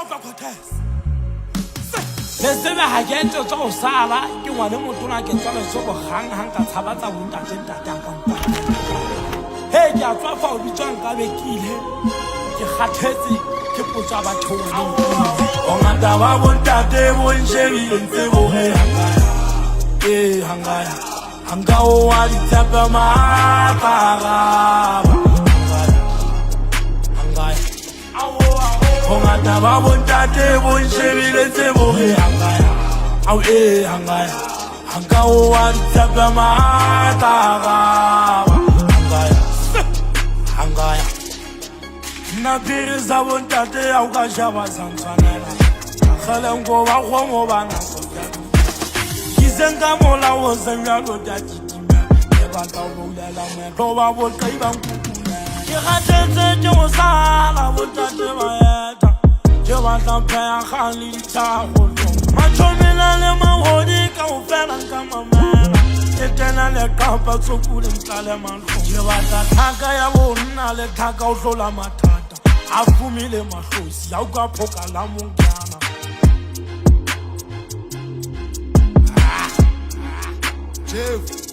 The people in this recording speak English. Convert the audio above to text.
over Cortez. Le tsebe ha ke ntse go sala ke ngwane motona ke tsana so go hang ka tshabatsa bonta tenta ka mpa. Hey ke a tswa fa o bitswang ka bekile ke kgathetse ke potsa batho o ngata ba bontate bo nshebile ntse bo he hangaya hanga o wa ditsepa mapara hangaya o ngata ba bontate bo nshebile ntse bo he hangaya hangaya hanga o wa ditsepa mapara hangaya na piri za bontate ya o ka shaba santsanela khalengo ba khomo bana kizenga mola wo zanga lo datima e ba ka bolela me lo ba bo kai ba nkukula ke gatetse ke mo sala bontate ba eta ke ba tla pya khali tsa go machomela le mahodi ka o fela ka mamela ke tena le ka pa tsokule ntlale malo ke ba tla thaka ya bona le thaka o hlola matha afumile mahlosi ya uka phoka la mongana Jeff